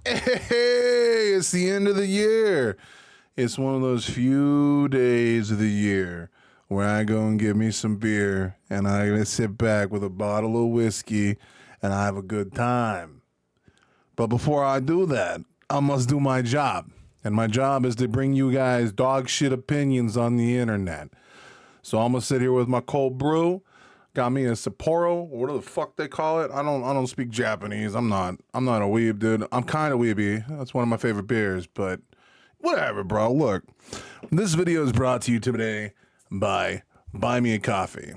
Hey, it's the end of the year. It's one of those few days of the year where I go and get me some beer and I sit back with a bottle of whiskey and I have a good time. But before I do that, I must do my job. And my job is to bring you guys dog shit opinions on the internet. So I'm gonna sit here with my cold brew. Got me a Sapporo, what the fuck they call it. I don't speak Japanese. I'm not a weeb, dude. I'm kind of weeby. That's one of my favorite beers, but whatever, bro. Look, this video is brought to you today by Buy Me a Coffee.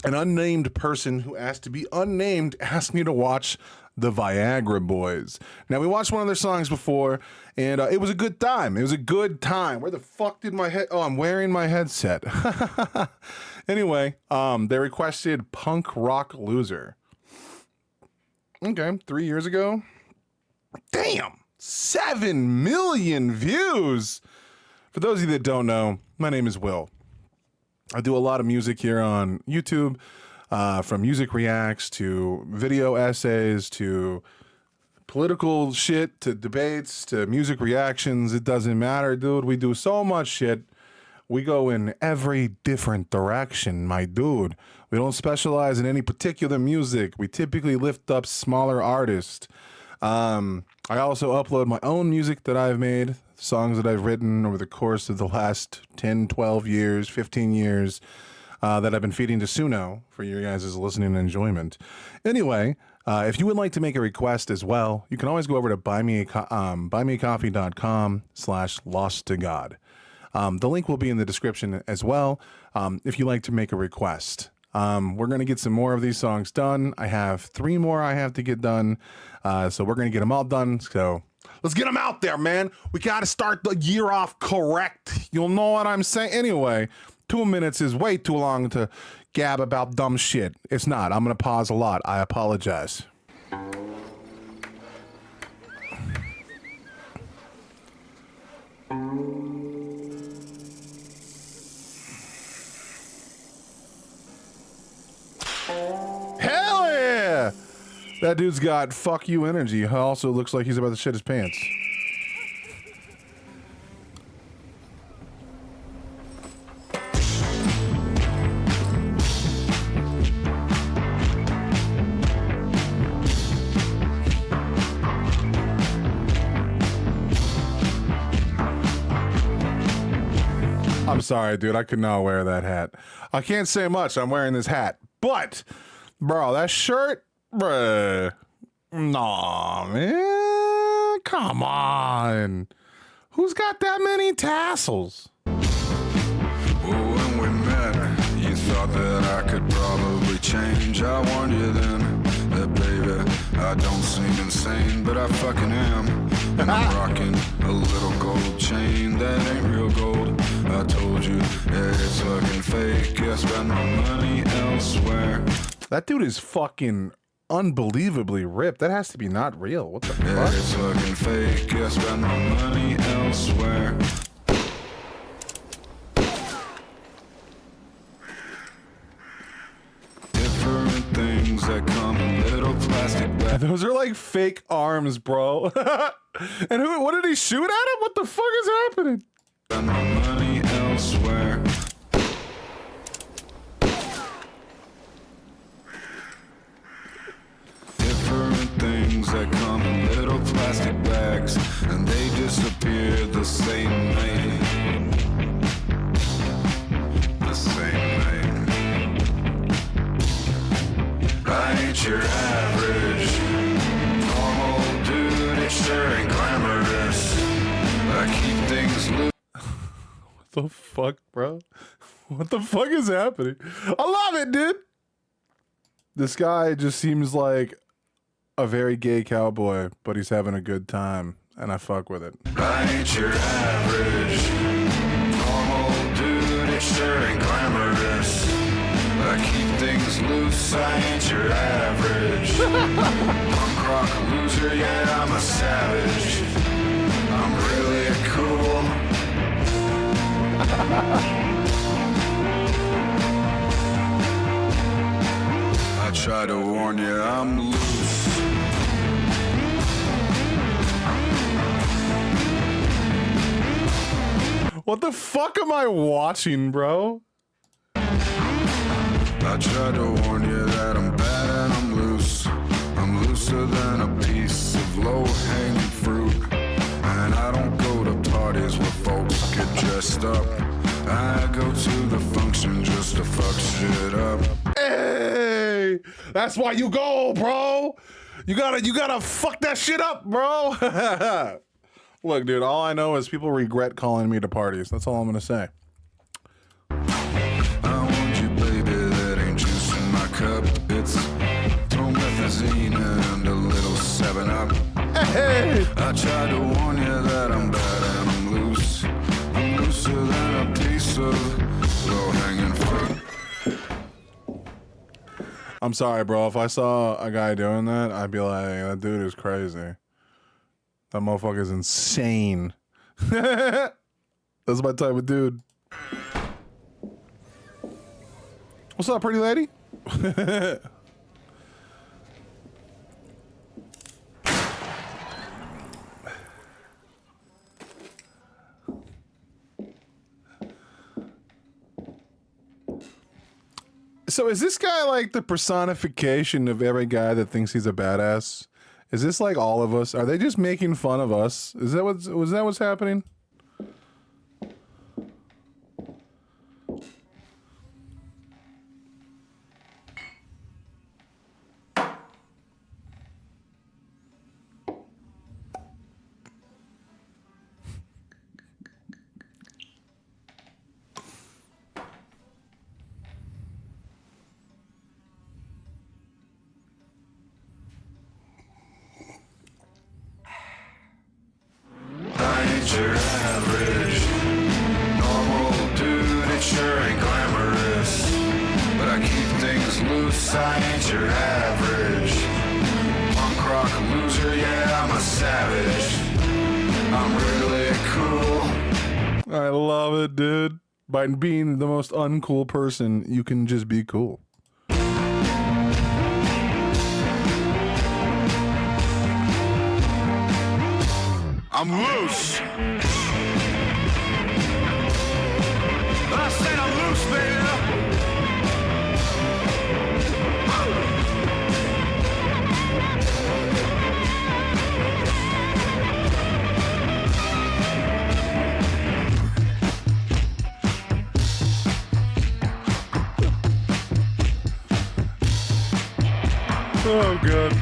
An unnamed person who asked to be unnamed asked me to watch the Viagra Boys. Now, we watched one of their songs before, and it was a good time. It was a good time. Where the fuck did my head... Oh, I'm wearing my headset. Anyway, they requested Punk Rock Loser. Okay, 3 years ago. Damn! 7 million views! For those of you that don't know, my name is Will. I do a lot of music here on YouTube, from music reacts to video essays to political shit to debates to music reactions. It doesn't matter, dude. We do so much shit. We go in every different direction, my dude. We don't specialize in any particular music. We typically lift up smaller artists. I also upload my own music that I've made, songs that I've written over the course of the last 10, 12 years, 15 years, that I've been feeding to Suno for your guys' listening and enjoyment. Anyway, if you would like to make a request as well, you can always go over to buymeacoffee.com/losttogod. The link will be in the description as well, if you like to make a request. We're going to get some more of these songs done. I have 3 more I have to get done, so we're going to get them all done. So let's get them out there, man. We got to start the year off correct. You'll know what I'm saying. Anyway, 2 minutes is way too long to gab about dumb shit. It's not. I'm going to pause a lot. I apologize. Hell yeah! That dude's got fuck you energy. He also looks like he's about to shit his pants. I'm sorry, dude. I could not wear that hat. I can't say much. I'm wearing this hat. But, bro, that shirt, bruh. Nah, man. Come on. Who's got that many tassels? Well, when we met, you thought that I could probably change. I warned you then that, baby, I don't seem insane, but I fucking am. And I'm rocking a little gold chain that ain't real gold. I told you that it's fucking fake. I spend my money elsewhere. That dude is fucking unbelievably ripped. That has to be not real. What the Yeah, fuck? it's fucking fake. I spend my money elsewhere. Different things that come in little plastic bags. Those are like fake arms, bro. And what did he shoot at him? What the fuck is happening? Spend my money elsewhere. Different things that come in little plastic bags, and they disappear the same night. The same night. I ain't your average normal dude. It sure ain't glamorous. I keep things loose. What the fuck, bro? What the fuck is happening? I love it, dude. This guy just seems like a very gay cowboy, but he's having a good time, and I fuck with it. I ain't your average normal dude. It sure ain't glamorous. I keep things loose. I ain't your average punk rock loser. Yeah, I'm a savage. I'm really cool. I try to warn you, I'm loose. I'm What the fuck am I watching, bro? I tried to warn you that I'm bad and I'm loose. I'm looser than a piece of low-hanging fruit. And I don't go to parties where folks get dressed up. I go to the function just to fuck shit up. Hey, that's why you go, bro. You gotta fuck that shit up, bro. Look, dude, all I know is people regret calling me to parties. That's all I'm gonna say. I want you, baby, that ain't juice in my cup. It's promethazine and a little 7-Up. Hey, I tried to warn you that I'm bad and I'm loose. I'm looser than a piece of low-hanging fruit. I'm sorry, bro. If I saw a guy doing that, I'd be like, that dude is crazy. That motherfucker's insane. That's my type of dude. What's up, pretty lady? So is this guy like the personification of every guy that thinks he's a badass? Is this like all of us? Are they just making fun of us? Was that what's happening? I ain't your average normal dude, it sure ain't glamorous. But I keep things loose, I ain't your average punk rock loser, yeah, I'm a savage. I'm really cool. I love it, dude. By being the most uncool person, you can just be cool. I'm loose. I said I'm loose, baby. Oh, God.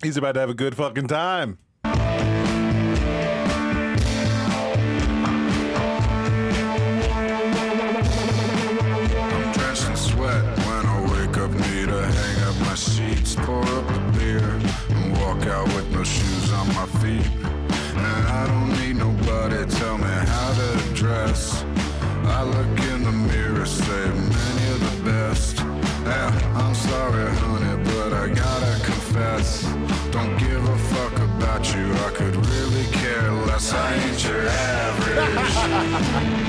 He's about to have a good fucking time. I'm drenched in sweat when I wake up, need to hang up my sheets, pour up a beer, and walk out with no shoes on my feet. And I don't need nobody tell me how to dress. I look in the mirror, say, man, you're the best. Yeah, I'm sorry, honey, but I gotta confess, don't give a fuck about you, I could really care less. I ain't your average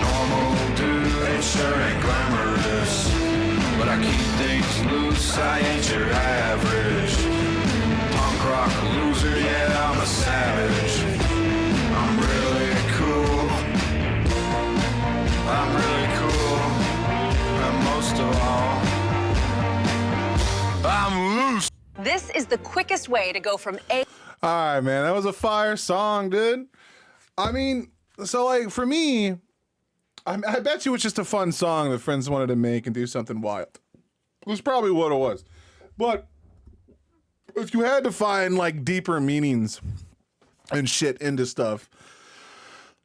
normal dude, it sure ain't glamorous. But I keep things loose, I ain't your average punk rock loser, yeah, I'm a savage. I'm really cool, I'm really cool, and most of all, I'm loose. This is the quickest way to go from A. All right, man. That was a fire song, dude. I mean, so like for me, I bet you it's just a fun song that friends wanted to make and do something wild. That's probably what it was. But if you had to find like deeper meanings and shit into stuff,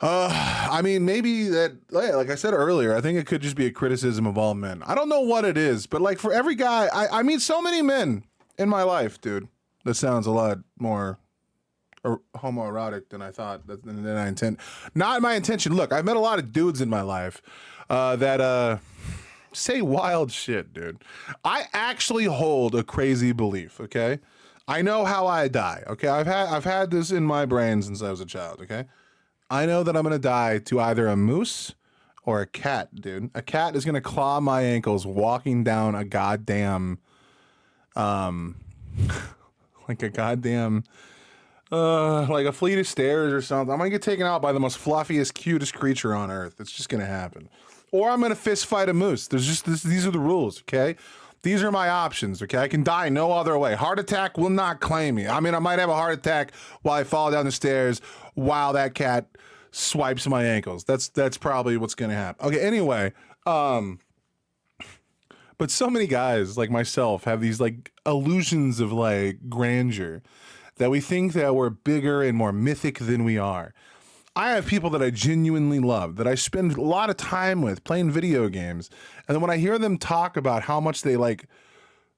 I mean, maybe that, like I said earlier, I think it could just be a criticism of all men. I don't know what it is, but like for every guy, I meet so many men in my life, dude. That sounds a lot more homoerotic than I thought, than I intend. Not my intention. Look, I've met a lot of dudes in my life that say wild shit, dude. I actually hold a crazy belief, okay? I know how I die, okay? I've had this in my brain since I was a child, okay? I know that I'm going to die to either a moose or a cat, dude. A cat is going to claw my ankles walking down a goddamn, like a goddamn, like a fleet of stairs or something. I'm going to get taken out by the most fluffiest, cutest creature on earth. It's just going to happen. Or I'm going to fist fight a moose. These are the rules, okay? These are my options, okay? I can die no other way. Heart attack will not claim me. I mean, I might have a heart attack while I fall down the stairs while that cat swipes my ankles. That's probably what's going to happen. Okay, anyway, but so many guys like myself have these like illusions of like grandeur that we think that we're bigger and more mythic than we are. I have people that I genuinely love, that I spend a lot of time with playing video games. And then when I hear them talk about how much they like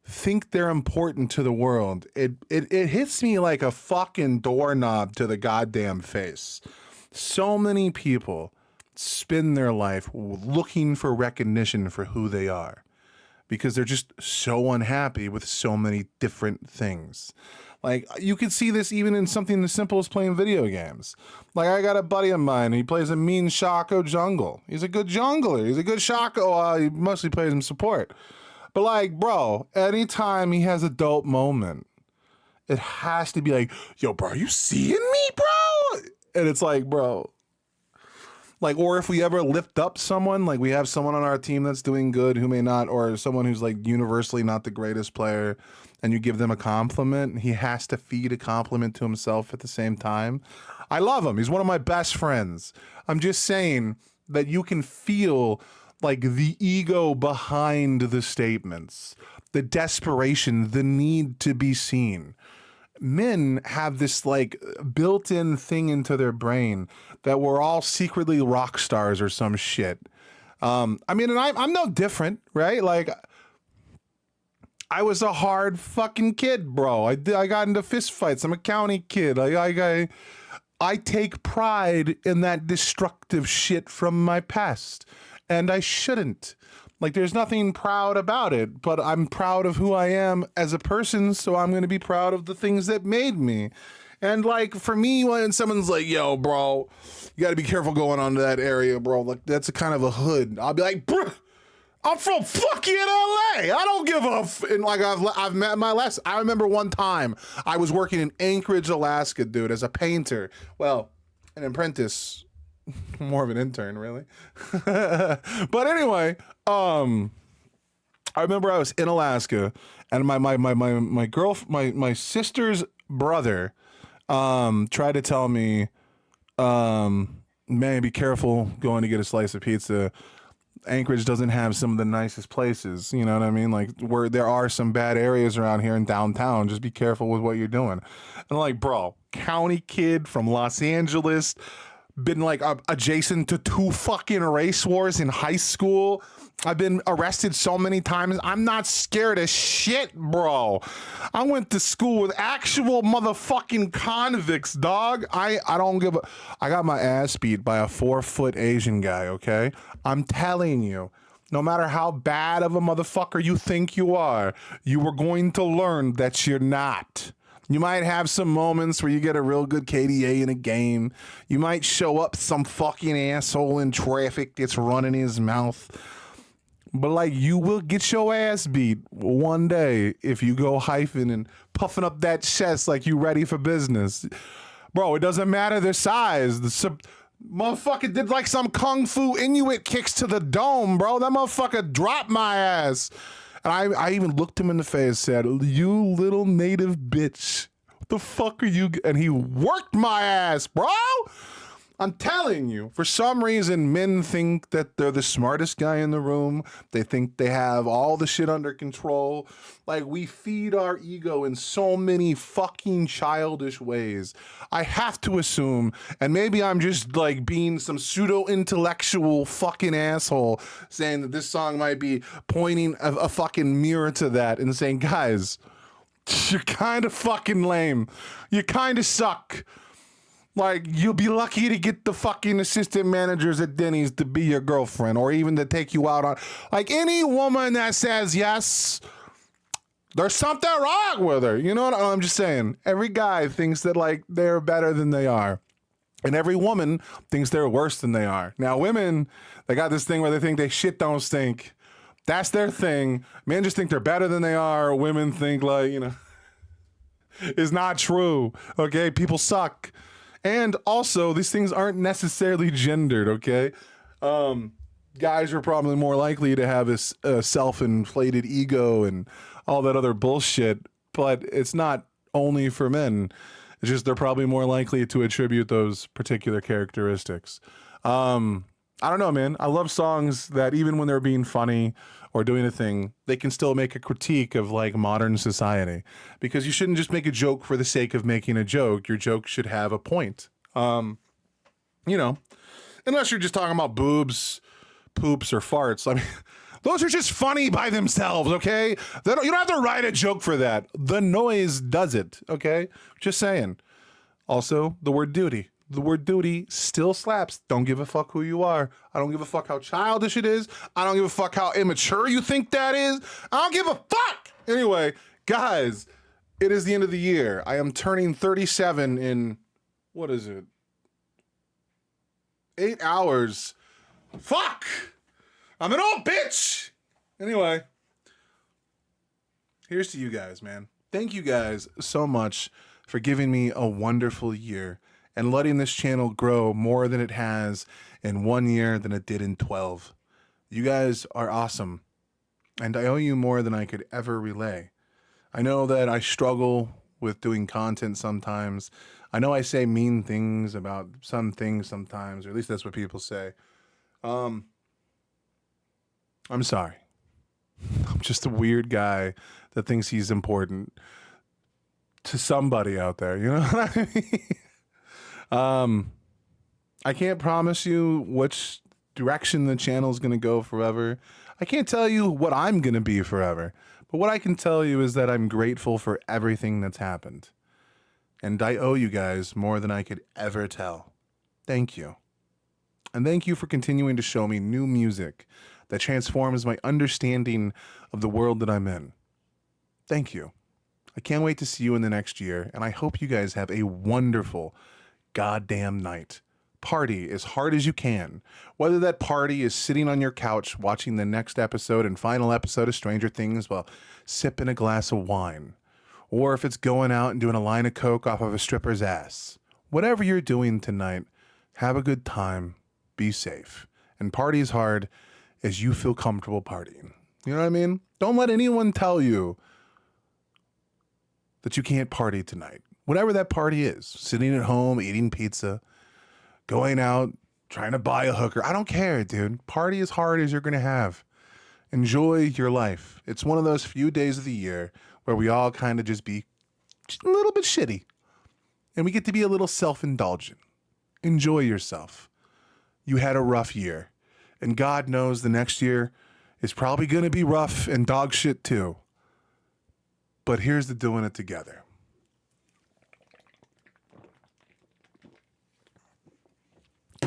think they're important to the world, it hits me like a fucking doorknob to the goddamn face. So many people spend their life looking for recognition for who they are because they're just so unhappy with so many different things. Like, you can see this even in something as simple as playing video games. Like, I got a buddy of mine, he plays a mean Shaco jungle. He's a good jungler. He's a good Shaco. He mostly plays him support. But, like, bro, anytime he has a dope moment, it has to be like, yo, bro, are you seeing me, bro? And it's like, bro. Like, or if we ever lift up someone, like we have someone on our team that's doing good who may not, or someone who's like universally not the greatest player, and you give them a compliment, he has to feed a compliment to himself at the same time. I love him. He's one of my best friends. I'm just saying that you can feel like the ego behind the statements, the desperation, the need to be seen. Men have this like built-in thing into their brain that we're all secretly rock stars or some shit. I mean, and I'm no different, right? Like, I was a hard fucking kid, bro. I got into fist fights. I'm a county kid. I take pride in that destructive shit from my past, and I shouldn't. Like, there's nothing proud about it, but I'm proud of who I am as a person, so I'm going to be proud of the things that made me. And, like, for me, when someone's like, yo, bro, you got to be careful going onto that area, bro. Like, that's a kind of a hood. I'll be like, bro, I'm from fucking LA. I don't give a and like I've met my last. I remember one time I was working in Anchorage, Alaska, dude, as a painter. Well, an apprentice, more of an intern, really. But anyway, I remember I was in Alaska, and my sister's brother, tried to tell me, man, be careful going to get a slice of pizza. Anchorage doesn't have some of the nicest places, you know what I mean? Like, where there are some bad areas around here in downtown. Just be careful with what you're doing. And I'm like, bro, county kid from Los Angeles, been like adjacent to 2 fucking race wars in high school. I've been arrested so many times. I'm not scared of shit, bro. I went to school with actual motherfucking convicts, dog. I don't give a... I got my ass beat by a 4-foot Asian guy, okay? I'm telling you, no matter how bad of a motherfucker you think you are, you are going to learn that you're not. You might have some moments where you get a real good KDA in a game. You might show up some fucking asshole in traffic that's running his mouth. But, like, you will get your ass beat one day if you go hyphing and puffing up that chest like you ready for business. Bro, it doesn't matter their size. The motherfucker did, like, some Kung Fu Inuit kicks to the dome, bro. That motherfucker dropped my ass. And I even looked him in the face and said, you little native bitch. What the fuck are you? And he worked my ass, bro. I'm telling you, for some reason, men think that they're the smartest guy in the room. They think they have all the shit under control. Like, we feed our ego in so many fucking childish ways. I have to assume, and maybe I'm just like being some pseudo-intellectual fucking asshole saying that this song might be pointing a fucking mirror to that and saying, guys, you're kind of fucking lame. You kind of suck. Like, you'll be lucky to get the fucking assistant managers at Denny's to be your girlfriend or even to take you out on... Like, any woman that says yes, there's something wrong with her. You know what I'm just saying? Every guy thinks that, like, they're better than they are. And every woman thinks they're worse than they are. Now, women, they got this thing where they think they shit don't stink. That's their thing. Men just think they're better than they are. Women think like, you know, it's not true. Okay, people suck. And also, these things aren't necessarily gendered, okay? Guys are probably more likely to have a self-inflated ego and all that other bullshit, but it's not only for men. It's just they're probably more likely to attribute those particular characteristics. I don't know, man. I love songs that even when they're being funny or doing a thing, they can still make a critique of like modern society, because you shouldn't just make a joke for the sake of making a joke. Your joke should have a point. You know, unless you're just talking about boobs, poops, or farts. I mean, those are just funny by themselves, okay? You don't have to write a joke for that. The noise does it, okay? Just saying. Also, the word duty. The word duty still slaps. Don't give a fuck who you are. I don't give a fuck how childish it is. I don't give a fuck how immature you think that is. I don't give a fuck. Anyway, guys, it is the end of the year. I am turning 37 in, what is it? 8 hours. Fuck! I'm an old bitch! Anyway, here's to you guys, man. Thank you guys so much for giving me a wonderful year and letting this channel grow more than it has in 1 year than it did in 12. You guys are awesome, and I owe you more than I could ever relay. I know that I struggle with doing content sometimes. I know I say mean things about some things sometimes, or at least that's what people say. I'm sorry. I'm just a weird guy that thinks he's important to somebody out there, you know what I mean? I can't promise you which direction the channel is going to go forever. I can't tell you what I'm going to be forever. But what I can tell you is that I'm grateful for everything that's happened. And I owe you guys more than I could ever tell. Thank you. And thank you for continuing to show me new music that transforms my understanding of the world that I'm in. Thank you. I can't wait to see you in the next year, and I hope you guys have a wonderful goddamn night. Party as hard as you can. Whether that party is sitting on your couch watching the next episode and final episode of Stranger Things while sipping a glass of wine, or if it's going out and doing a line of coke off of a stripper's ass. Whatever you're doing tonight, have a good time, be safe, and party as hard as you feel comfortable partying. You know what I mean? Don't let anyone tell you that you can't party tonight. Whatever that party is, sitting at home, eating pizza, going out, trying to buy a hooker. I don't care, dude. Party as hard as you're going to have. Enjoy your life. It's one of those few days of the year where we all kind of just be a little bit shitty. And we get to be a little self-indulgent. Enjoy yourself. You had a rough year. And God knows the next year is probably going to be rough and dog shit too. But here's to doing it together.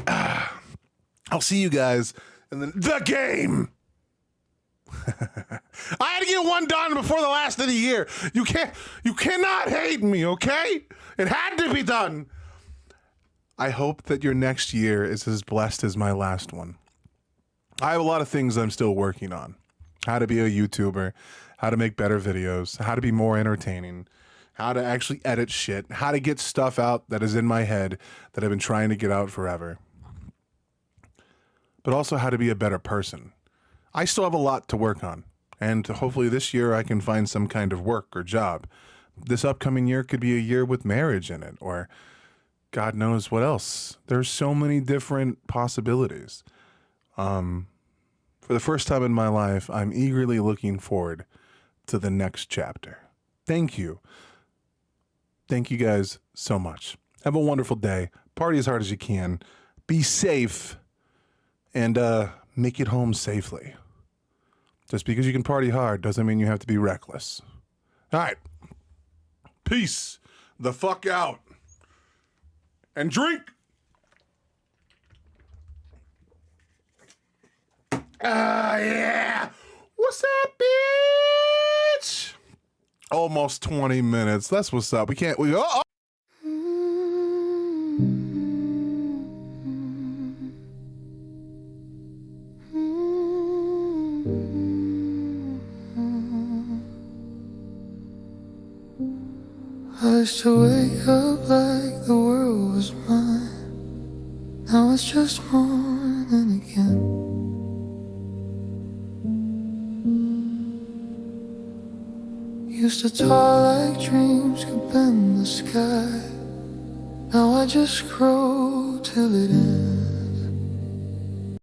I'll see you guys in the game. I had to get one done before the last of the year. You cannot hate me, okay? It had to be done. I hope that your next year is as blessed as my last one. I have a lot of things I'm still working on. How to be a YouTuber, how to make better videos, how to be more entertaining, how to actually edit shit, how to get stuff out that is in my head that I've been trying to get out forever. But also how to be a better person. I still have a lot to work on, and hopefully this year I can find some kind of work or job. This upcoming year could be a year with marriage in it, or God knows what else. There's so many different possibilities. For the first time in my life, I'm eagerly looking forward to the next chapter. Thank you. Thank you guys so much. Have a wonderful day. Party as hard as you can. Be safe. And make it home safely. Just because you can party hard doesn't mean you have to be reckless. All right. Peace the fuck out. And drink. Yeah. What's up, bitch? Almost 20 minutes. That's what's up. We I used to wake up like the world was mine. Now it's just morning again. Used to tall like dreams could bend the sky. Now I just grow till it ends.